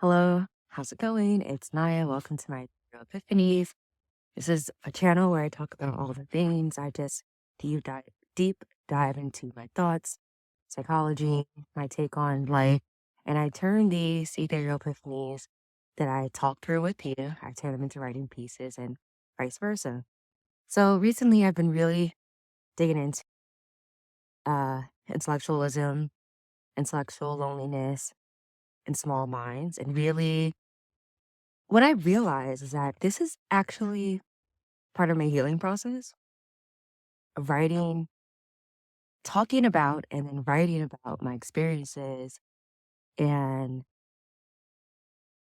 Hello, how's it going? It's Naya. Welcome to my Epiphanies. This is a channel where I talk about all the things. I just deep dive into my thoughts, psychology, my take on life, and I turn these ethereal epiphanies that I talk through with you, I turn them into writing pieces and vice versa. So recently I've been really digging into intellectualism, intellectual loneliness, and small minds, and really what I realize is that this is actually part of my healing process of writing, talking about, and then writing about my experiences. And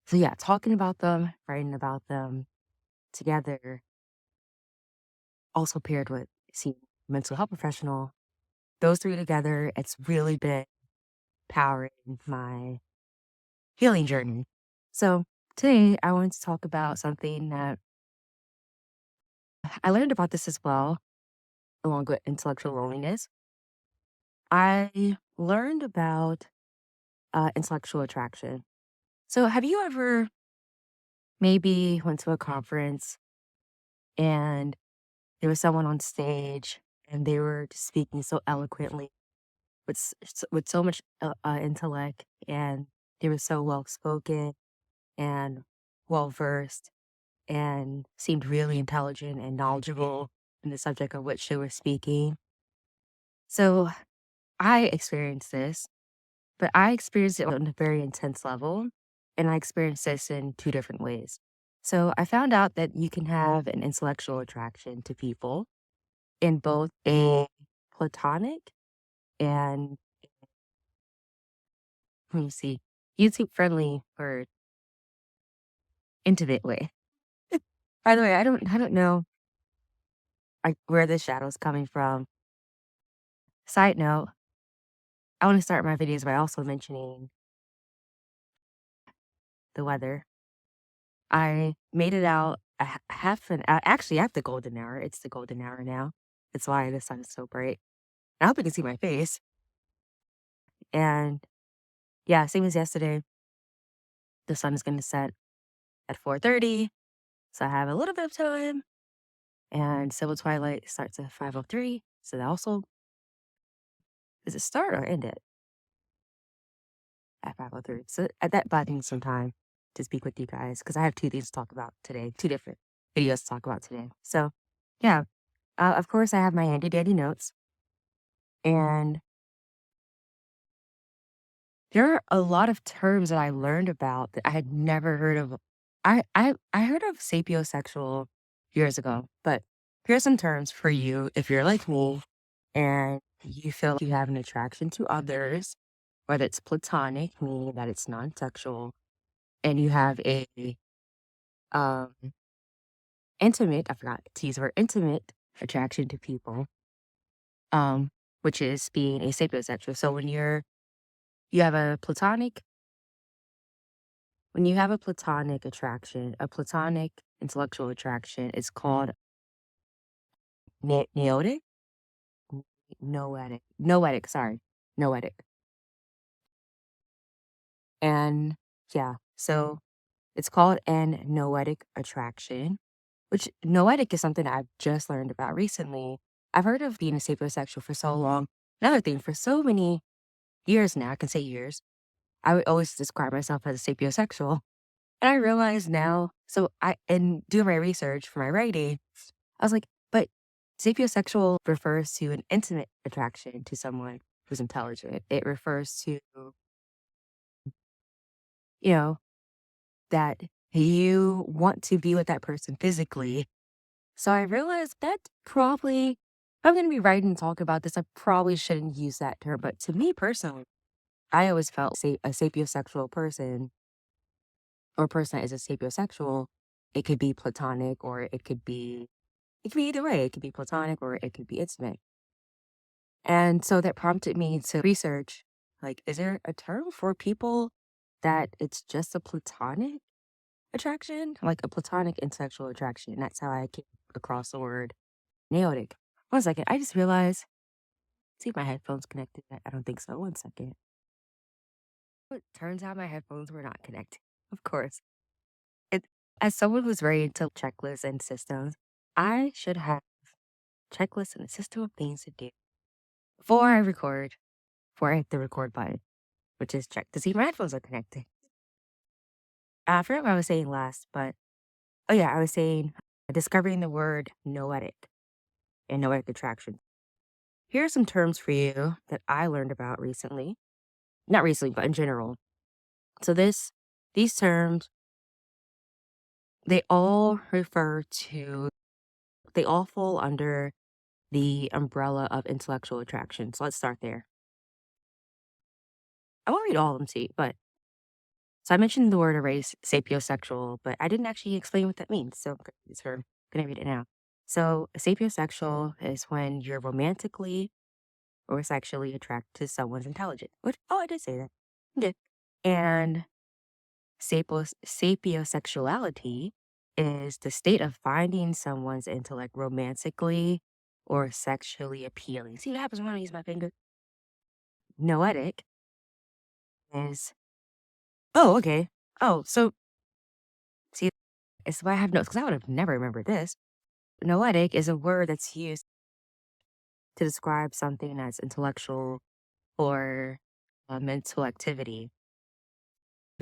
so, yeah, talking about them, writing about them together, also paired with seeing a mental health professional, those three together, it's really been powering my healing journey. So, today I want to talk about something that I learned about this as well, along with intellectual loneliness. I learned about intellectual attraction. So, have you ever maybe went to a conference and there was someone on stage and they were just speaking so eloquently with so much intellect, and they were so well spoken and well versed and seemed really intelligent and knowledgeable in the subject of which they were speaking? So, I experienced this. But I experienced it on a very intense level, and I experienced this in two different ways. So I found out that you can have an intellectual attraction to people in both a platonic and, let me see, YouTube friendly or intimate way. By the way, I don't know where this shadow is coming from. Side note, I want to start my videos by also mentioning the weather. I made it out actually at the golden hour. It's the golden hour now. That's why the sun is so bright. I hope you can see my face. And yeah, same as yesterday. The sun is going to set at 4:30, so I have a little bit of time. And Civil Twilight starts at 5:03, so that also does it start or end it at 5:03? So at that button some time to speak with you guys because I have two things to talk about today, two different videos to talk about today. So yeah, of course I have my handy dandy notes, and there are a lot of terms that I learned about that I had never heard of. I heard of sapiosexual years ago, but here's some terms for you if you're like me and you feel like you have an attraction to others, whether it's platonic, meaning that it's non-sexual, and you have a um intimate, I forgot to use the word intimate attraction to people, um, which is being a sapiosexual. So you have a platonic when you have a platonic attraction, a platonic intellectual attraction, it's called neotic, noetic, sorry, noetic. And yeah, so it's called an noetic attraction, which noetic is something I've just learned about recently. I've heard of being a sapiosexual for so long. Another thing, for so many years now, I can say years, I would always describe myself as a sapiosexual. And I realize now, in doing my research for my writing, I was like, but sapiosexual refers to an intimate attraction to someone who's intelligent. It refers to, you know, that you want to be with that person physically. So I realized that probably, if I'm going to be writing and talk about this, I probably shouldn't use that term. But to me personally, I always felt a sapiosexual person or person that is a sapiosexual, it could be platonic or it could be either way. It could be platonic or it could be intimate. And so that prompted me to research, like, is there a term for people that it's just a platonic attraction? Like a platonic intellectual attraction. That's how I came across the word neotic. 1 second. I just realized, see if my headphones connected. I don't think so. 1 second. It turns out my headphones were not connected. Of course. It, as someone who's very into checklists and systems, I should have checklists and a system of things to do before I record, before I hit the record button, which is check to see if my headphones are connected. I forgot what I was saying last, but oh yeah, I was saying discovering the word noetic and noetic attraction. Here are some terms for you that I learned about recently. Not recently, but in general. So these terms, they all refer to, they all fall under the umbrella of intellectual attraction. So let's start there. I won't read all of them to you, but so I mentioned the word array, sapiosexual, but I didn't actually explain what that means. So I'm gonna read it now. So a sapiosexual is when you're romantically or sexually attracted to someone's intelligence. Which, oh, I did say that. I did. And sapiosexuality is the state of finding someone's intellect romantically or sexually appealing. See what happens when I use my finger? Noetic is, oh, okay. Oh, so see, it's why I have notes because I would have never remembered this. Noetic is a word that's used to describe something as intellectual or mental activity.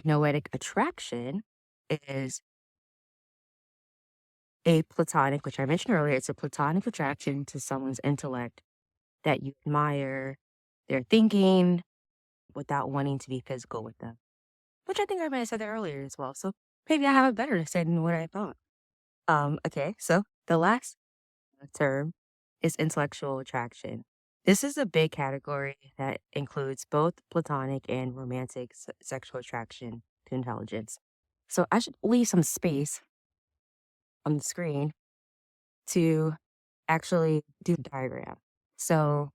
Noetic attraction is a platonic, which I mentioned earlier, it's a platonic attraction to someone's intellect that you admire their thinking without wanting to be physical with them, which I think I might have said that earlier as well. So maybe I have a better understanding than what I thought. Okay, so the last term is intellectual attraction. This is a big category that includes both platonic and romantic sexual attraction to intelligence. So I should leave some space on the screen to actually do the diagram. So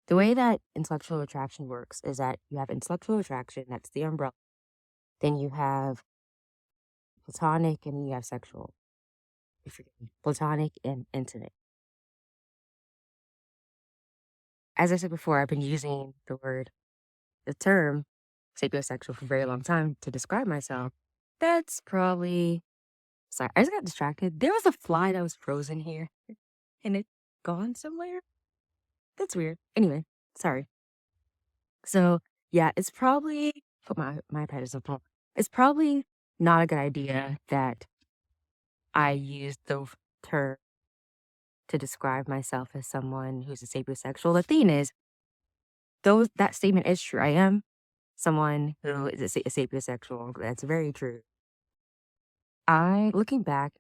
the way that intellectual attraction works is that you have intellectual attraction, that's the umbrella. Then you have platonic and you have sexual. Forgive me, platonic and intimate. As I said before, I've been using the term sapiosexual for a very long time to describe myself. That's probably, sorry, I just got distracted. There was a fly that was frozen here and it gone somewhere. That's weird. Anyway, sorry. So yeah, it's probably put my iPad is up. It's probably not a good idea that I use the term to describe myself as someone who's a sapiosexual. The thing is, though that statement is true, I am someone who is a sapiosexual. That's very true. Looking back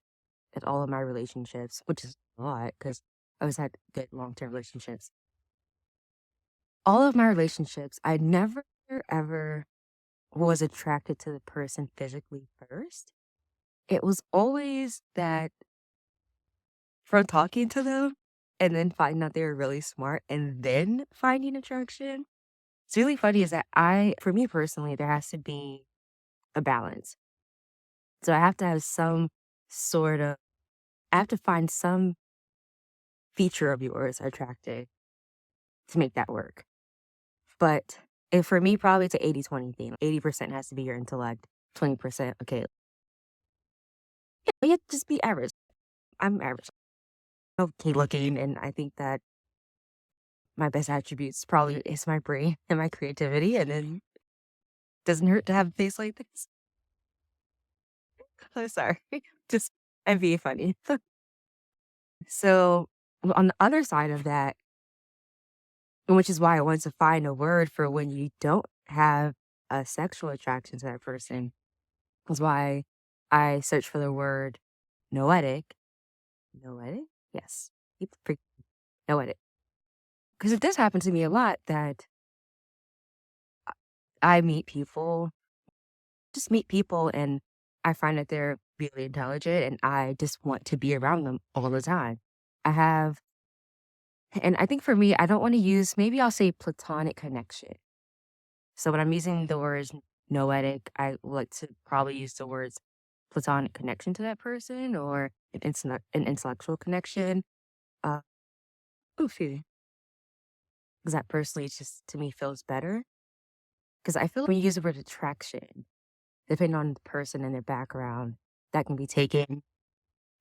at all of my relationships, which is a lot because I always had good long-term relationships. All of my relationships, I never ever was attracted to the person physically first. It was always that from talking to them and then finding out they were really smart and then finding attraction. It's really funny is that for me personally, there has to be a balance. So I have to have some sort of, I have to find some feature of yours attractive to make that work. But for me, probably it's an 80-20 thing. 80% has to be your intellect, 20%, okay. Yeah, just be average. I'm average. Okay looking, and I think that my best attributes probably is my brain and my creativity, and then doesn't hurt to have a face like this. I'm sorry. Just I'm being funny. So on the other side of that, which is why I wanted to find a word for when you don't have a sexual attraction to that person, was why I searched for the word noetic. Noetic? Yes. Noetic. Because it does happen to me a lot that I just meet people and I find that they're really intelligent and I just want to be around them all the time. I have, and I think for me, I don't want to use, maybe I'll say platonic connection. So when I'm using the words noetic, I would like to probably use the words platonic connection to that person or an intellectual connection. Uh, oh, excuse me. Because that personally just to me feels better. Because I feel like when you use the word attraction, depending on the person and their background, that can be taken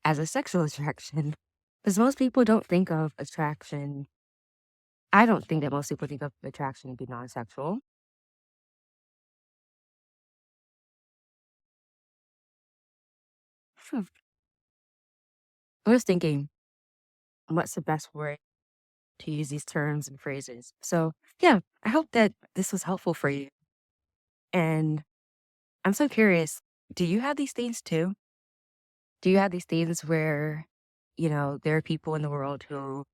as a sexual attraction. Because most people don't think of attraction. I don't think that most people think of attraction to be non-sexual. Hmm. I was thinking, what's the best way to use these terms and phrases? So, yeah, I hope that this was helpful for you. And I'm so curious, do you have these things too? Do you have these things where, there are people in the world who,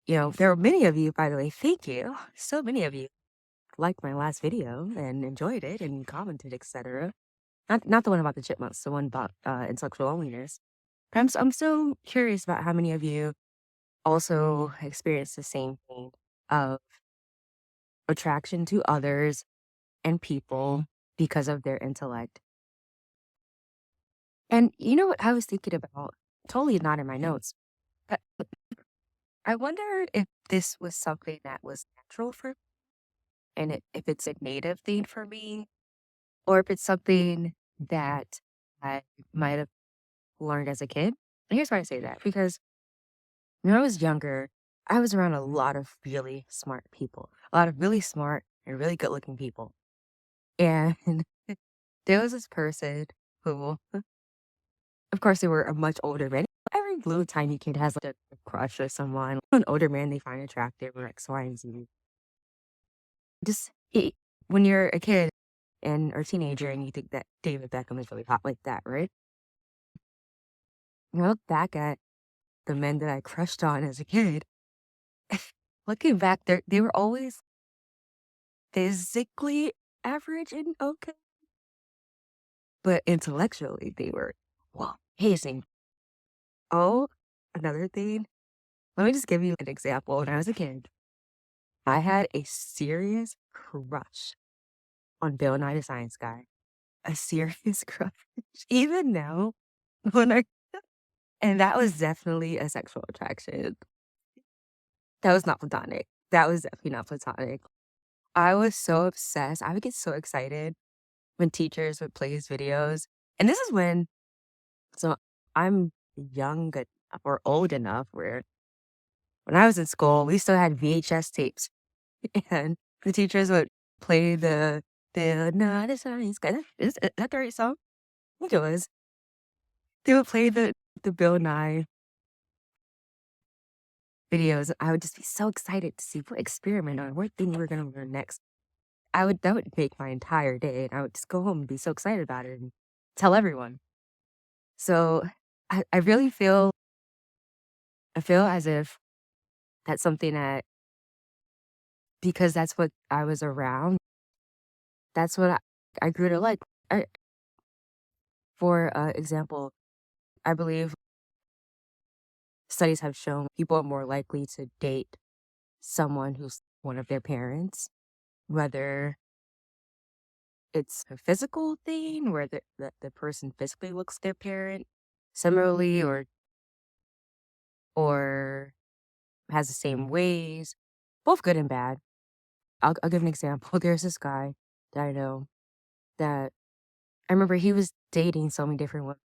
there are many of you, by the way, thank you. So many of you liked my last video and enjoyed it and commented, etc. Not the one about the chipmunks, the one about intellectual loneliness. But I'm so curious about how many of you also experience the same thing of attraction to others and people because of their intellect. And you know what I was thinking about? Totally not in my notes, but I wonder if this was something that was natural for me, and if it's a native thing for me, or if it's something that I might have learned as a kid. And here's why I say that, because when I was younger, I was around a lot of really smart people, a lot of really smart and really good looking people. And there was this person who, of course, they were a much older man. Every little tiny kid has like a crush or someone, an older man they find attractive or X, Y, and Z. Just when you're a kid and or teenager and you think that David Beckham is really hot like that, right? I look back at the men that I crushed on as a kid. Looking back, they were always physically average and okay, but intellectually they were well amazing. Oh, another thing. Let me just give you an example. When I was a kid, I had a serious crush on Bill Nye the Science Guy. A serious crush. Even now, when I and that was definitely a sexual attraction. That was not platonic. That was definitely not platonic. I was so obsessed. I would get so excited when teachers would play his videos. And this is so I'm young or old enough where when I was in school, we still had VHS tapes. And the teachers would play the not a science guy. Is that the right song? I think it was. They would play the Bill Nye videos. I would just be so excited to see what experiment or what thing we were gonna learn next. That would make my entire day, and I would just go home and be so excited about it and tell everyone. So I really I feel as if that's something that because that's what I was around, that's what I grew to like. For example, I believe studies have shown people are more likely to date someone who's one of their parents, whether it's a physical thing where the person physically looks their parent similarly or has the same ways, both good and bad. I'll give an example. There's this guy that I know that I remember he was dating so many different women.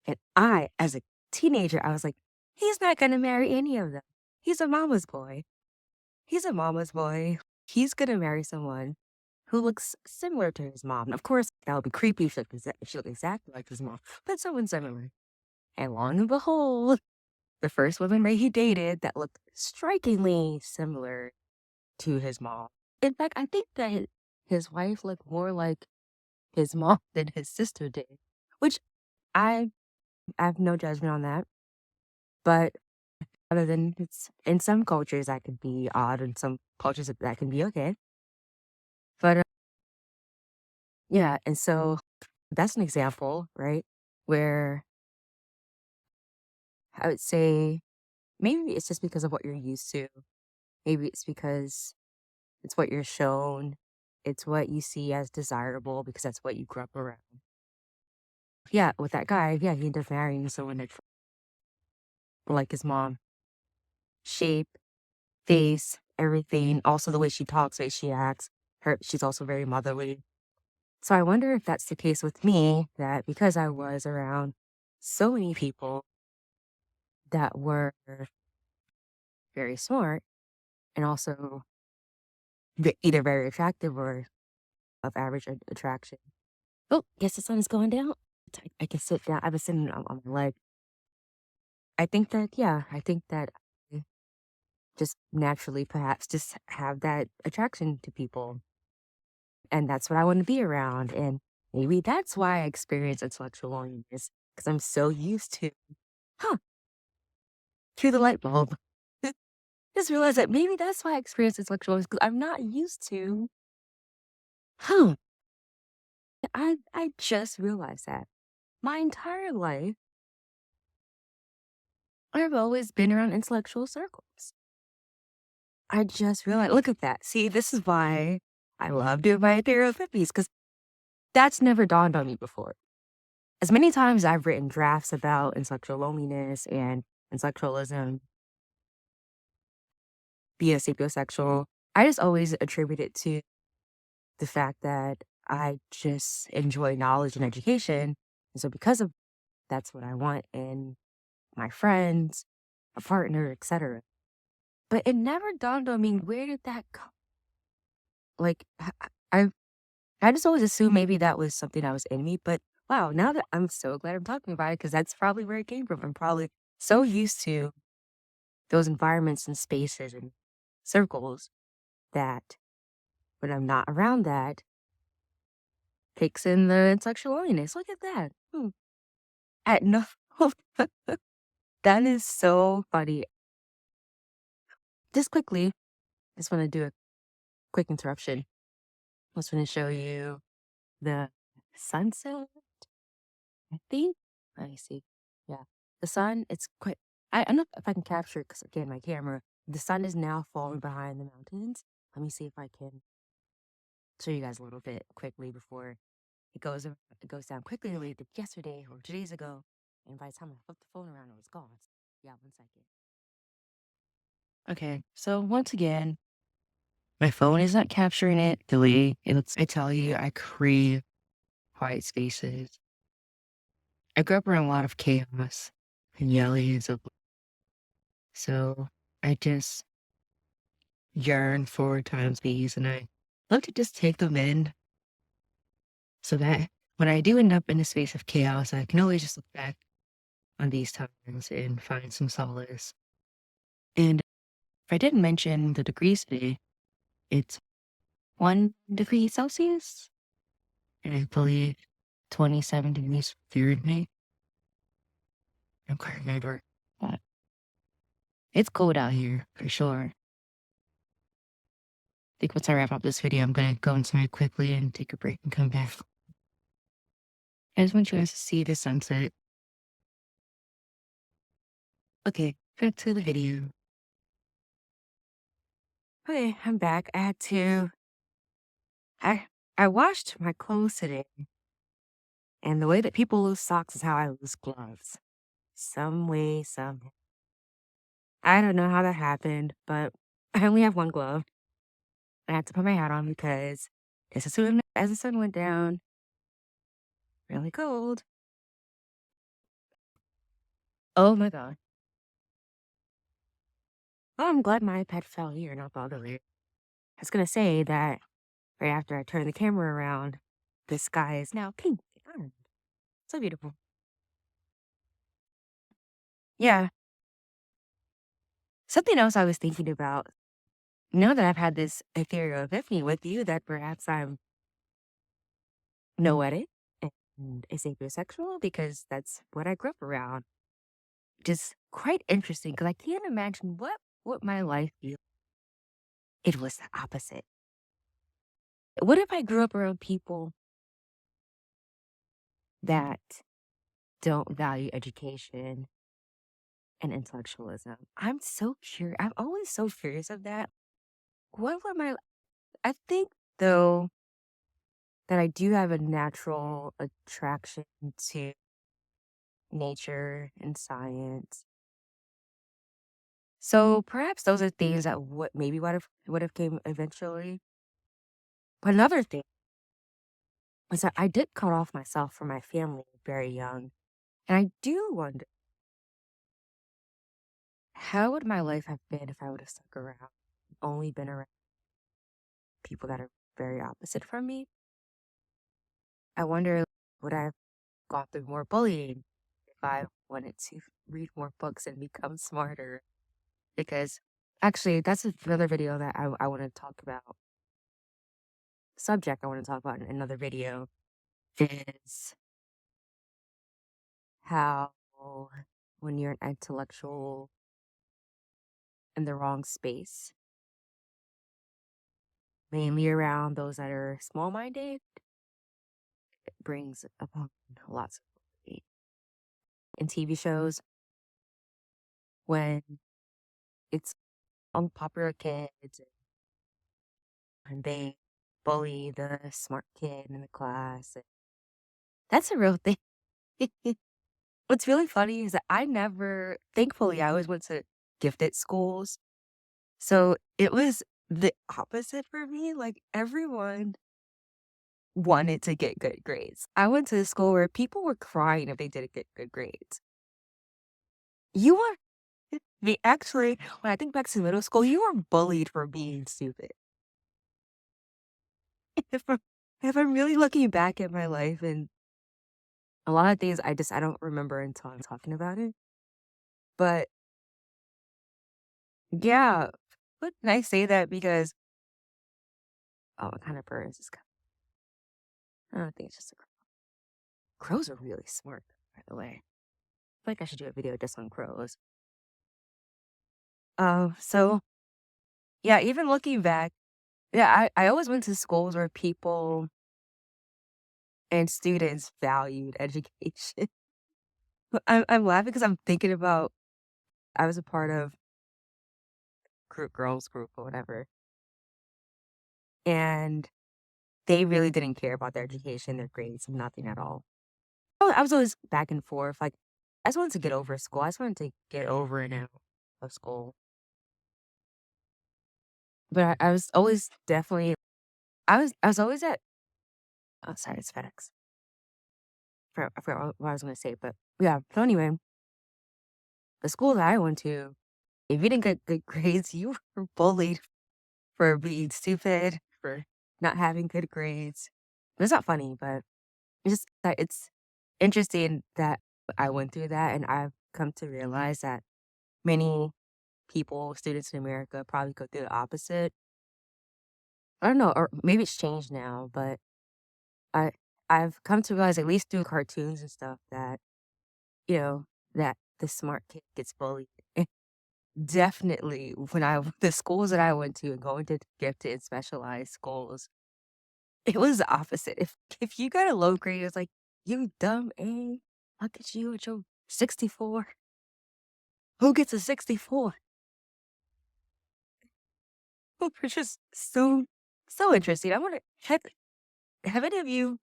And I, as a teenager, I was like, he's not going to marry any of them. He's a mama's boy. He's a mama's boy. He's going to marry someone who looks similar to his mom. Of course, that would be creepy if she looked exactly like his mom, but someone similar. And long and behold, the first woman Ray he dated that looked strikingly similar to his mom. In fact, I think that his wife looked more like his mom than his sister did, which I have no judgment on that. But other than it's in some cultures that could be odd, in some cultures that can be okay. But yeah, and so that's an example, right? Where I would say maybe it's just because of what you're used to. Maybe it's because it's what you're shown. It's what you see as desirable because that's what you grew up around. Yeah, with that guy, yeah, he ended up marrying someone that's like his mom. Shape, face, everything. Also the way she talks, the way she acts. She's also very motherly. So I wonder if that's the case with me, that because I was around so many people that were very smart and also either very attractive or of average attraction. Oh, guess the sun is going down. I can sit down. I've been sitting on my leg. I think that, yeah, I think that I just naturally perhaps just have that attraction to people. And that's what I want to be around. And maybe that's why I experience intellectual loneliness, because I'm so used to, huh, cue the light bulb. Just realize that maybe that's why I experience intellectual loneliness, because I'm not used to, huh, I just realized that. My entire life, I've always been around intellectual circles. I just realized, look at that. See, this is why I love doing my theory of 50s, because that's never dawned on me before. As many times I've written drafts about intellectual loneliness and intellectualism via sapiosexual, I just always attribute it to the fact that I just enjoy knowledge and education. And so because of that's what I want in my friends, a partner, etc. But it never dawned on me, where did that come? Like I I just always assumed maybe that was something that was in me, but wow, now that I'm so glad I'm talking about it, because that's probably where it came from. I'm probably so used to those environments and spaces and circles that when I'm not around that, kicks in the intellectual loneliness. Look at that. At no, that is so funny. Just quickly, just want to do a quick interruption. I just want to show you the sunset, I think. Let me see. Yeah. The sun, it's quite, I don't know if I can capture it because, again, my camera. The sun is now falling behind the mountains. Let me see if I can show you guys a little bit quickly before it goes down quickly like yesterday or 2 days ago. And by the time I flipped the phone around, it was gone. Yeah, 1 second. Okay, so once again, my phone is not capturing it the way it looks. I tell you, I crave quiet spaces. I grew up around a lot of chaos and yellies of, so I just yearn for times these, and I love to just take them in so that when I do end up in a space of chaos, I can always just look back on these times and find some solace. And if I didn't mention the degrees today, it's 1 degree Celsius, and I believe 27 degrees Fahrenheit. I can't remember. But it's cold out here for sure. I think once I wrap up this video, I'm gonna go inside quickly and take a break and come back. I just want you guys to see the sunset. Okay, back to the video. Okay, I'm back. I I washed my clothes today, and the way that people lose socks is how I lose gloves. Some way, somehow. I don't know how that happened, but I only have one glove. I had to put my hat on because as the sun went down, really cold. Oh my god. Oh, I'm glad my iPad fell here, not the other way. I was gonna say that right after I turned the camera around, the sky is now pink. Oh, so beautiful. Yeah. Something else I was thinking about, now that I've had this ethereal epiphany with you, that perhaps I'm noetic and a sapiosexual, because that's what I grew up around. Just quite interesting, because I can't imagine what my life be. It was the opposite. What if I grew up around people that don't value education and intellectualism? I'm so curious. I'm always so curious of that. What would my I think though that I do have a natural attraction to nature and science. So perhaps those are things that would have came eventually. But another thing So I did cut off myself from my family very young. And I do wonder, how would my life have been if I would have stuck around, only been around people that are very opposite from me? I wonder, would I have gone through more bullying if I wanted to read more books and become smarter? Because actually, that's another video that I want to talk about. Subject I want to talk about in another video is how when you're an intellectual in the wrong space, mainly around those that are small minded, it brings upon lots of bullying. In TV shows, when it's unpopular kids and they bully the smart kid in the class, that's a real thing. What's really funny is that thankfully, I always went to gifted schools. So it was the opposite for me. Like everyone wanted to get good grades. I went to a school where people were crying if they didn't get good grades. You were actually, when I think back to middle school, you were bullied for being stupid. If I'm, if I'm really looking back at my life and a lot of things I don't remember until I'm talking about it. But yeah, but can I say that because what kind of bird is this guy? I don't think it's just a crow. Crows are really smart, by the way. I feel like I should do a video just on crows. So yeah, even looking back, yeah, I always went to schools where people and students valued education. But I'm laughing because I'm thinking about I was a part of girls group or whatever, and they really didn't care about their education, their grades, nothing at all. I was always back and forth. Like I just wanted to get over school. I just wanted to get over and out of school. But I was always definitely I was always at oh sorry, it's FedEx. I forgot what I was gonna say, but yeah. So anyway, the school that I went to, if you didn't get good grades, you were bullied for being stupid, for not having good grades. It's not funny, but it's just that it's interesting that I went through that, and I've come to realize that many people, students in America, probably go through the opposite. I don't know, or maybe it's changed now, but I I've come to realize, at least through cartoons and stuff, that you know that the smart kid gets bullied. Definitely, when the schools that I went to and going to gifted and specialized schools, it was the opposite. If you got a low grade, it's like, "You dumb A, look at you at your 64. Who gets a 64?" Which is so interesting. I wonder, have any of you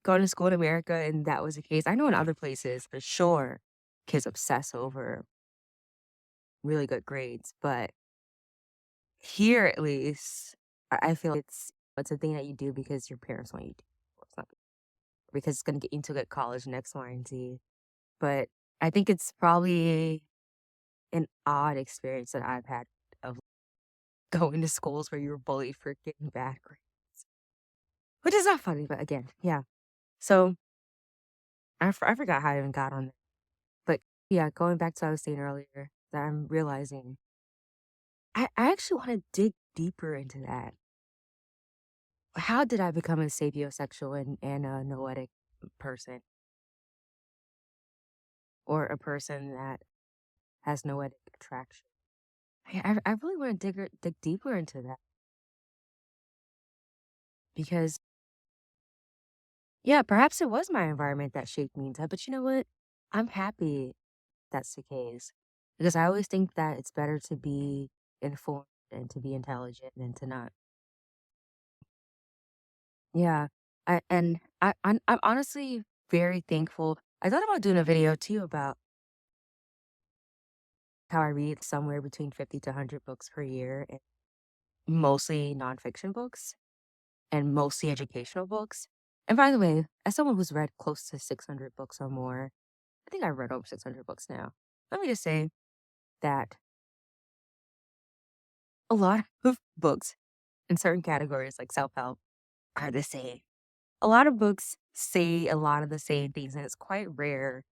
gone to school in America and that was the case? I know in other places, for sure, kids obsess over really good grades, but here, at least, I feel like it's a thing that you do because your parents want you to. It's not because it's gonna get you into a good college and X, Y, and Z. But I think it's probably an odd experience that I've had of going to schools where you were bullied for getting bad grades, which is not funny, but again, yeah. So I forgot how I even got on that. But yeah, going back to what I was saying earlier, that I'm realizing I actually want to dig deeper into that. How did I become a sapiosexual and a noetic person, or a person that has noetic attraction? I really want to dig deeper into that because, yeah, perhaps it was my environment that shaped me into that. But you know what? I'm happy that's the case because I always think that it's better to be informed and to be intelligent than to not. Yeah, I'm honestly very thankful. I thought about doing a video too about how I read somewhere between 50 to 100 books per year, and mostly nonfiction books and mostly educational books. And by the way, as someone who's read close to 600 books or more, I think I've read over 600 books now. Let me just say that a lot of books in certain categories, like self help, are the same. A lot of books say a lot of the same things, and it's quite rare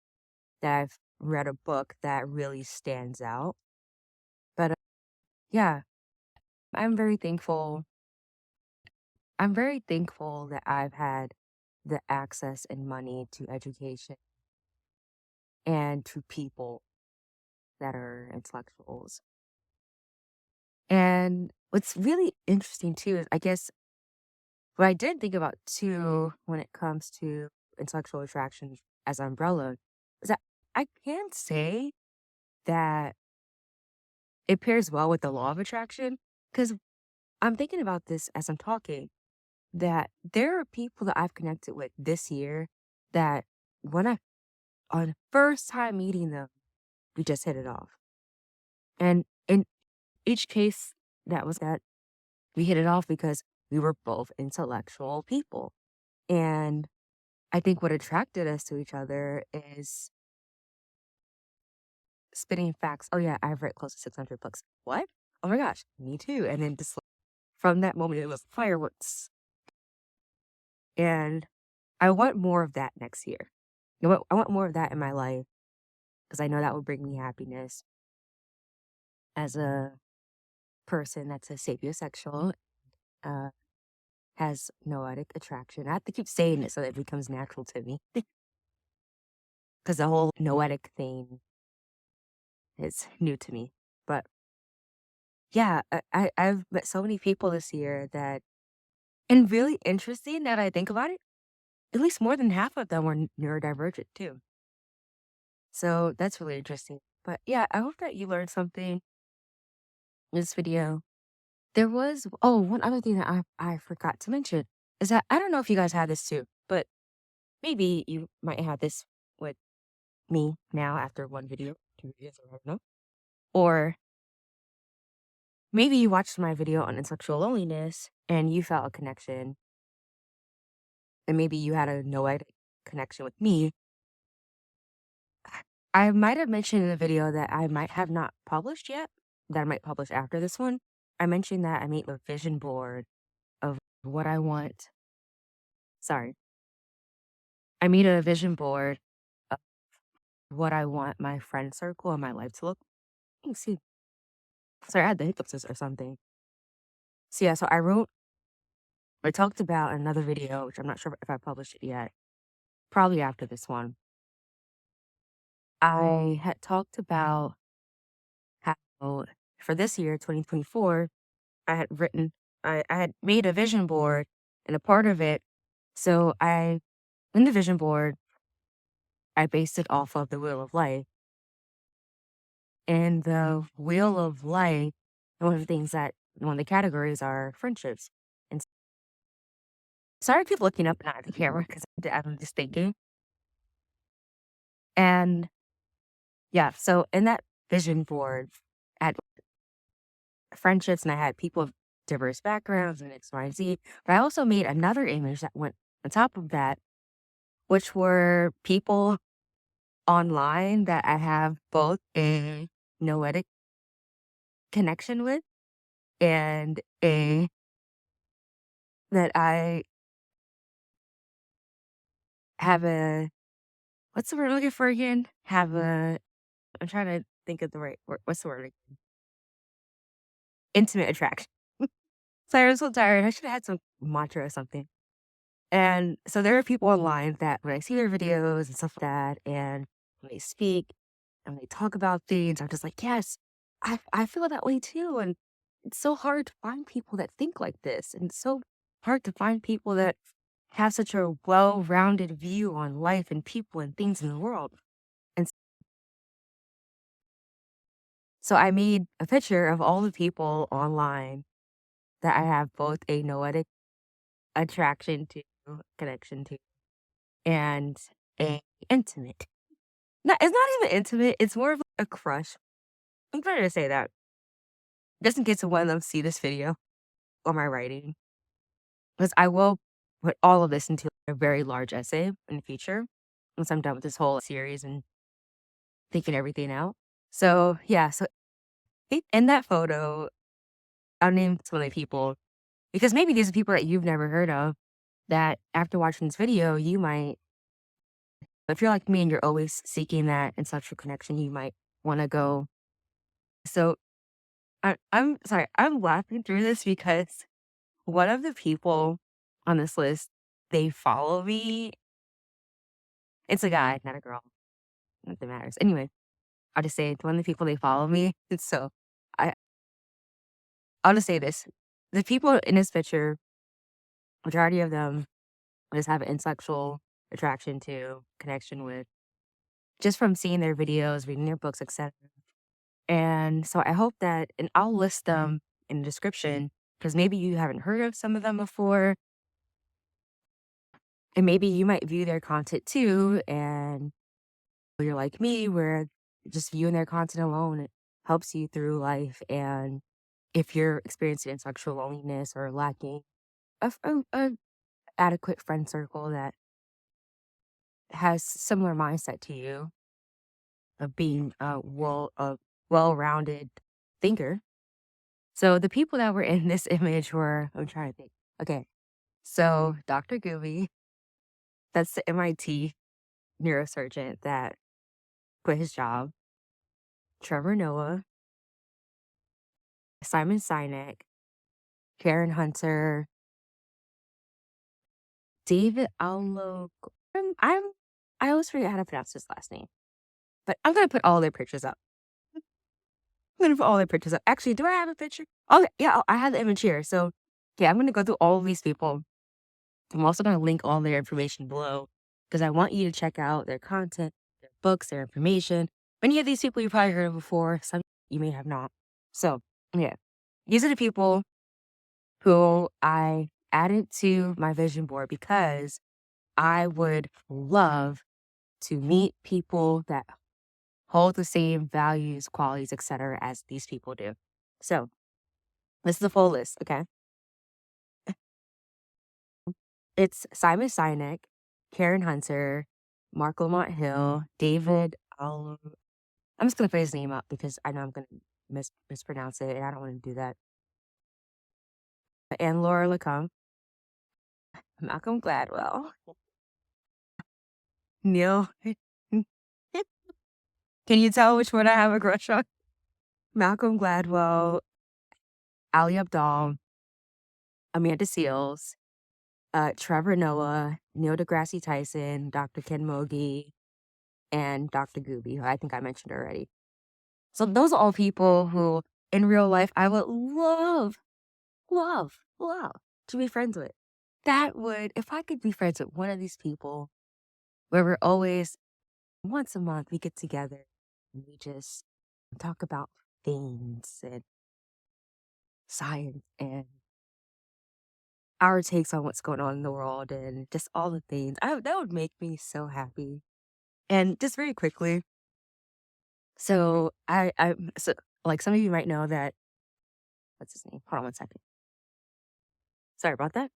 that I've read a book that really stands out. But yeah, I'm very thankful. I'm very thankful that I've had the access and money to education and to people that are intellectuals. And what's really interesting too is, I guess, what I did think about too when it comes to intellectual attraction as umbrella is that I can say that it pairs well with the law of attraction because I'm thinking about this as I'm talking that there are people that I've connected with this year that when I on first time meeting them, we just hit it off. And in each case that we hit it off because we were both intellectual people. And I think what attracted us to each other is spitting facts. Oh yeah, I've read close to 600 books. What? Oh my gosh, me too. And then just from that moment, it was fireworks. And I want more of that next year. I want more of that in my life because I know that will bring me happiness as a person that's a sapiosexual, uh, has noetic attraction. I have to keep saying it so that it becomes natural to me because the whole noetic thing is new to me. But yeah, I've met so many people this year that, and really interesting that I think about it, at least more than half of them were neurodivergent too. So that's really interesting. But yeah, I hope that you learned something in this video. There was, oh, one other thing that I forgot to mention is that I don't know if you guys had this too, but maybe you might have this with me now after one video, two videos, or I don't know. Or maybe you watched my video on intellectual loneliness and you felt a connection, and maybe you had a noetic connection with me. I might have mentioned in the video that I might have not published yet, that I might publish after this one. I mentioned that I made a vision board of what I want. Sorry. I made a vision board of what I want my friend circle and my life to look. See, sorry, I had the hiccups or something. So yeah, so I talked about in another video, which I'm not sure if I published it yet, probably after this one. I had talked about how for this year, 2024, I had written, I had made a vision board and a part of it. So in the vision board, I based it off of the wheel of life. And the wheel of life, one of the things that, one of the categories are friendships. And sorry, I keep looking up and at the camera because I'm just thinking. And yeah, so in that vision board, I had friendships and I had people of diverse backgrounds and X, Y, and Z. But I also made another image that went on top of that, which were people online that I have both a noetic connection with and a that I have a, what's the word I'm looking for again? Have a, I'm trying to think of the right word. What's the word again? Intimate attraction. Sorry, I'm so tired. I should have had some mantra or something. And so there are people online that when I see their videos and stuff like that, and when they speak and they talk about things, I'm just like, yes, I feel that way too. And it's so hard to find people that think like this. And it's so hard to find people that have such a well-rounded view on life and people and things in the world. And so I made a picture of all the people online that I have both a noetic attraction to, connection to, and a intimate. No, it's not even intimate. It's more of a crush. I'm trying to say that just in case one of them see this video or my writing, because I will put all of this into a very large essay in the future once I'm done with this whole series and thinking everything out. So, yeah, so in that photo, I'll name some of the people because maybe these are people that you've never heard of that after watching this video, you might, if you're like me and you're always seeking that intellectual connection, you might want to go. So, I'm sorry, I'm laughing through this because one of the people on this list, they follow me. It's a guy, not a girl. Nothing matters. Anyway, I'll just say it's one of the people they follow me. And so I I'll just say this. The people in this picture, majority of them just have an intellectual attraction to, connection with, just from seeing their videos, reading their books, etc. And so I hope that, and I'll list them in the description because maybe you haven't heard of some of them before, and maybe you might view their content too, and you're like me, where just viewing their content alone it helps you through life. And if you're experiencing intellectual loneliness or lacking a adequate friend circle that has similar mindset to you of being a well-rounded thinker. So the people that were in this image were, I'm trying to think. Okay, so Dr. Gooby, that's the MIT neurosurgeon that quit his job. Trevor Noah, Simon Sinek, Karen Hunter, David Allo. I always forget how to pronounce his last name, but I'm gonna put all their pictures up. I'm gonna put all their pictures up. Actually, do I have a picture? Oh yeah, I have the image here. So yeah, I'm gonna go through all of these people. I'm also gonna link all their information below because I want you to check out their content, their books, their information. Many of these people you probably heard of before. Some you may have not. So yeah, these are the people who I added to my vision board because I would love to meet people that hold the same values, qualities, etc. as these people do. So this is the full list, okay? It's Simon Sinek, Karen Hunter, Mark Lamont Hill, David I'm just gonna put his name up because I know I'm gonna mispronounce it and I don't want to do that. And Laura Lacombe, Malcolm Gladwell, Neil. Can you tell which one I have a crush on? Malcolm Gladwell, Ali Abdaal, Amanda Seales, Trevor Noah, Neil deGrasse Tyson, Dr. Ken Mogi, and Dr. Gooby, who I think I mentioned already. So those are all people who, in real life, I would love to be friends with. That would, if I could be friends with one of these people, where we're always, once a month, we get together and we just talk about things and science and our takes on what's going on in the world and just all the things. That would make me so happy. And just very quickly, so so like some of you might know that, what's his name? Hold on one second. Sorry about that.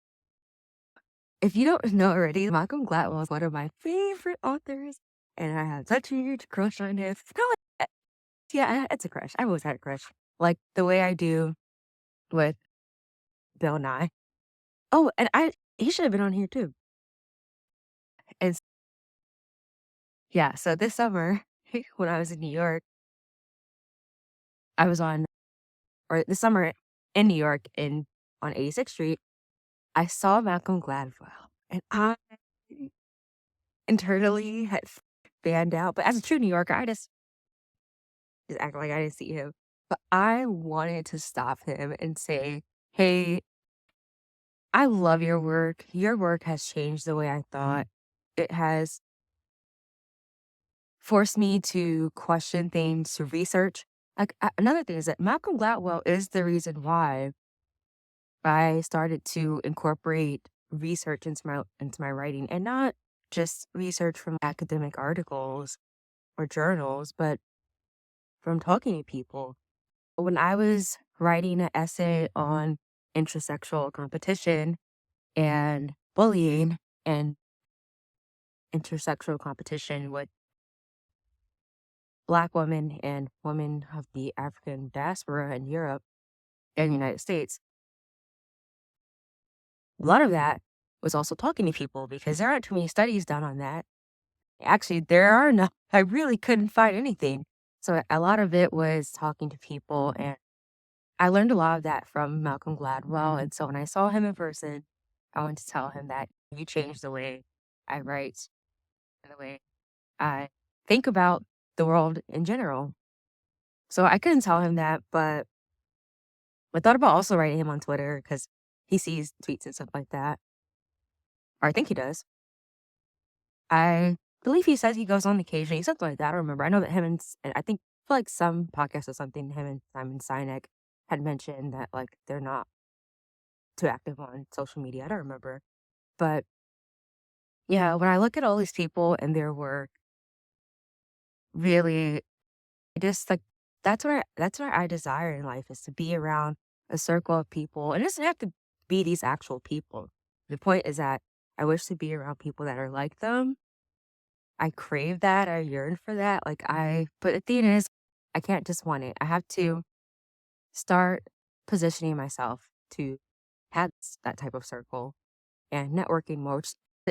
If you don't know already, Malcolm Gladwell is one of my favorite authors, and I have such a huge crush on him. Not like, yeah, it's a crush. I've always had a crush, like the way I do with Bill Nye. Oh, and he should have been on here too. And yeah, so this summer when I was in New York, I was on, or this summer in New York on 86th Street, I saw Malcolm Gladwell, and I internally had fanned out. But as a true New Yorker, I just act like I didn't see him. But I wanted to stop him and say, "Hey, I love your work. Your work has changed the way I thought. It has forced me to question things, to research." Like another thing is that Malcolm Gladwell is the reason why I started to incorporate research into my writing, and not just research from academic articles or journals, but from talking to people. When I was writing an essay on intrasexual competition and bullying, and intersexual competition with Black women and women of the African diaspora in Europe and the United States. A lot of that was also talking to people because there aren't too many studies done on that. Actually, there are no, I really couldn't find anything. So a lot of it was talking to people, and I learned a lot of that from Malcolm Gladwell. And so when I saw him in person, I wanted to tell him that you changed the way I write and the way I think about the world in general. So I couldn't tell him that, but I thought about also writing him on Twitter because he sees tweets and stuff like that. Or I think he does. I believe he says he goes on occasionally, something like that. I don't remember. I know that him and I think for like some podcast or something, him and Simon Sinek had mentioned that like they're not too active on social media. I don't remember. But yeah, when I look at all these people and their work, really just like that's what I desire in life is to be around a circle of people. And it doesn't have to be these actual people. The point is that I wish to be around people that are like them. I crave that. I yearn for that. But the thing is, I can't just want it. I have to start positioning myself to have that type of circle and networking more.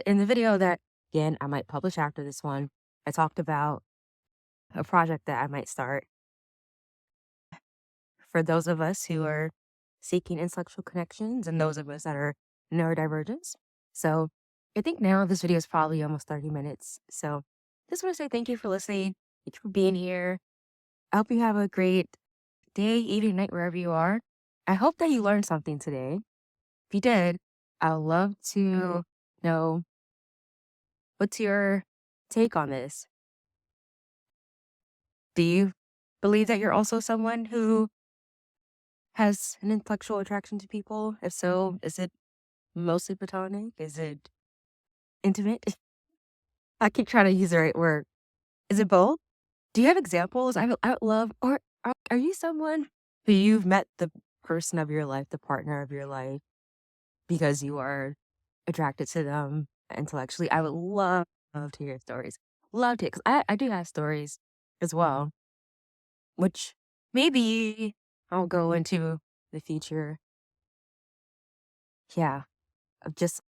In the video that, again, I might publish after this one, I talked about a project that I might start for those of us who are seeking intellectual connections and those of us that are neurodivergence. So I think now this video is probably almost 30 minutes. So just want to say thank you for listening. Thank you for being here. I hope you have a great day, evening, night, wherever you are. I hope that you learned something today. If you did, I'd love to know what's your take on this. Do you believe that you're also someone who has an intellectual attraction to people? If so, is it mostly platonic? Is it intimate? I keep trying to use the right word. Is it both? Do you have examples? I would love, or are you someone who you've met the person of your life, the partner of your life, because you are attracted to them intellectually? I would love to hear stories. Love to, because I do have stories as well, which maybe I'll go into the future. Yeah, of just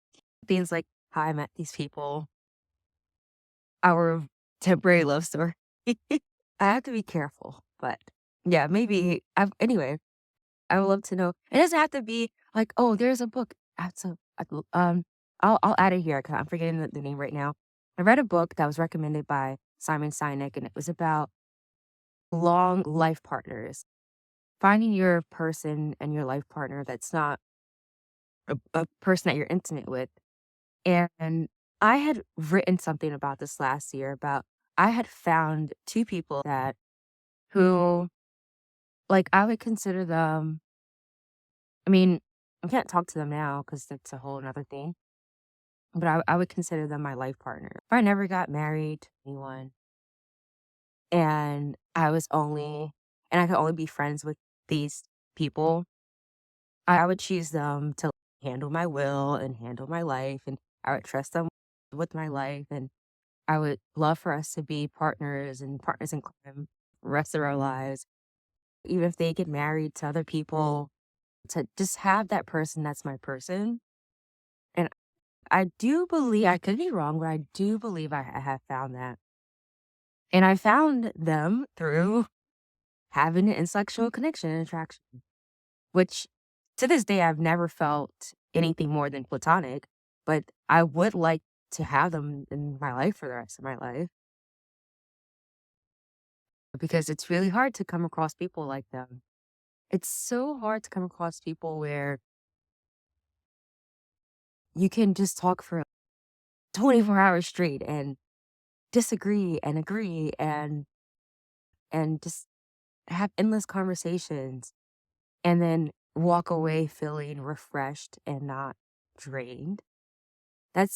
things like how I met these people, our temporary love story. I have to be careful, but yeah, maybe anyway, I would love to know. It doesn't have to be like, oh, there's a book. I have to, I'll add it here because I'm forgetting the name right now. I read a book that was recommended by Simon Sinek, and it was about long life partners. Finding your person and your life partner that's not a person that you're intimate with. And I had written something about this last year about I had found two people that who like I would consider them. I mean, I can't talk to them now because that's a whole another thing. But I would consider them my life partner. If I never got married to anyone and I could only be friends with these people, I would choose them to handle my will and handle my life, and I would trust them with my life, and I would love for us to be partners and partners in crime the rest of our lives. Even if they get married to other people, to just have that person that's my person. And I do believe, I could be wrong, but I do believe I have found that. And I found them through having an intellectual connection and attraction, which to this day I've never felt anything more than platonic, but I would like to have them in my life for the rest of my life because it's really hard to come across people like them. It's so hard to come across people where you can just talk for 24 hours straight and disagree and agree and just have endless conversations and then walk away feeling refreshed and not drained. I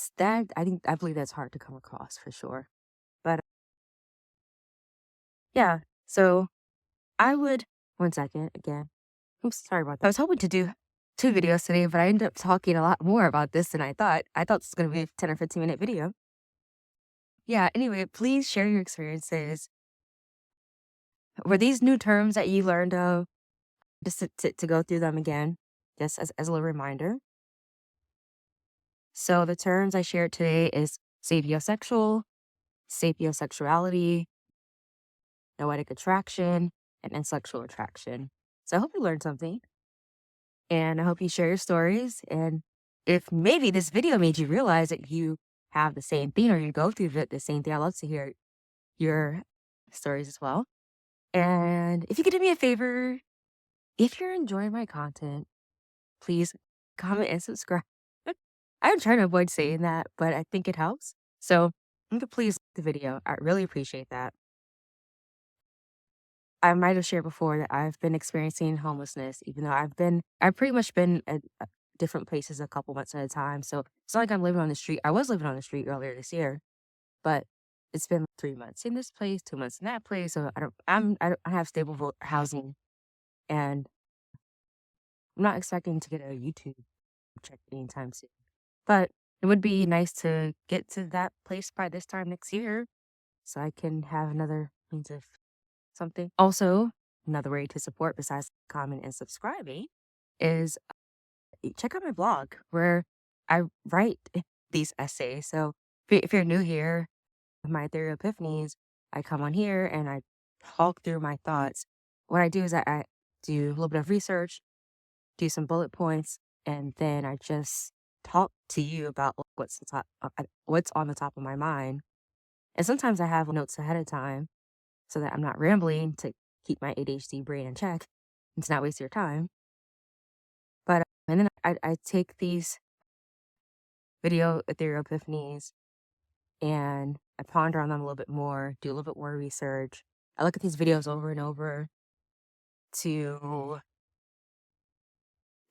believe that's hard to come across for sure. But yeah, so I would, one second again. Oops, sorry about that. I was hoping to do 2 videos today, but I ended up talking a lot more about this than I thought. I thought this was gonna be a 10 or 15-minute video. Yeah, anyway, please share your experiences. Were these new terms that you learned of? Just to go through them again, just as a little reminder. So the terms I shared today is sapiosexual, sapiosexuality, noetic attraction, and intellectual attraction. So I hope you learned something, and I hope you share your stories. And if maybe this video made you realize that you have the same thing or you go through the same thing, I'd love to hear your stories as well. And if you could do me a favor, if you're enjoying my content, please comment and subscribe. I'm trying to avoid saying that, but I think it helps. So, you could please like the video. I really appreciate that. I might have shared before that I've been experiencing homelessness, even though I've pretty much been at different places a couple months at a time. So it's not like I'm living on the street. I was living on the street earlier this year, but it's been 3 months in this place, 2 months in that place. So I have stable housing, and I'm not expecting to get a YouTube check anytime soon. But it would be nice to get to that place by this time next year so I can have another means of something. Also, another way to support besides comment and subscribing is check out my blog where I write these essays. So if you're new here, my ethereal epiphanies, I come on here and I talk through my thoughts. What I do is I do a little bit of research, do some bullet points, and then I just talk to you about what's on the top of my mind. And sometimes I have notes ahead of time so that I'm not rambling to keep my ADHD brain in check and to not waste your time. But and then I take these video ethereal epiphanies and I ponder on them a little bit more, do a little bit more research. I look at these videos over and over to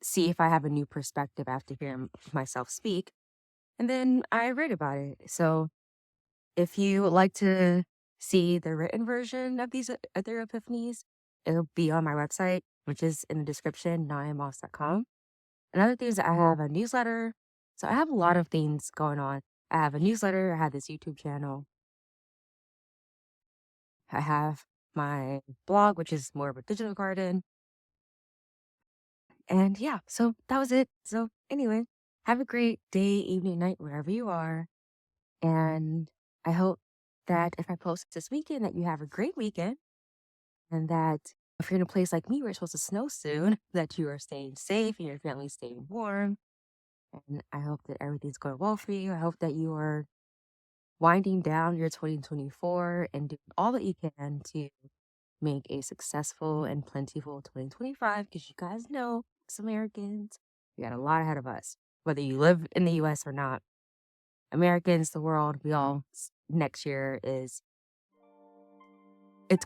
see if I have a new perspective after hearing myself speak. And then I write about it. So if you would like to see the written version of these ethereal epiphanies, it'll be on my website, which is in the description, nayamoss.com. Another thing is that I have a newsletter. So I have a lot of things going on. I have a newsletter. I have this YouTube channel. I have my blog, which is more of a digital garden. And yeah, so that was it. So anyway, have a great day, evening, night, wherever you are. And I hope that if I post this weekend, that you have a great weekend. And that if you're in a place like me where it's supposed to snow soon, that you are staying safe and your family's staying warm. And I hope that everything's going well for you. I hope that you are winding down your 2024 and doing all that you can to make a successful and plentiful 2025, because you guys know, as Americans, we got a lot ahead of us. Whether you live in the US or not, Americans, the world, next year it's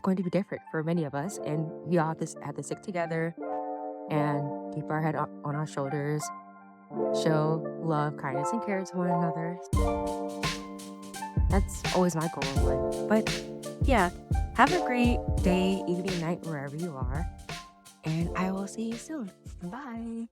going to be different for many of us, and we all have to stick together and keep our head on our shoulders, show love, kindness, and care to one another. That's always my goal in life. But yeah, have a great day, evening, night, wherever you are, and I will see you soon. Bye.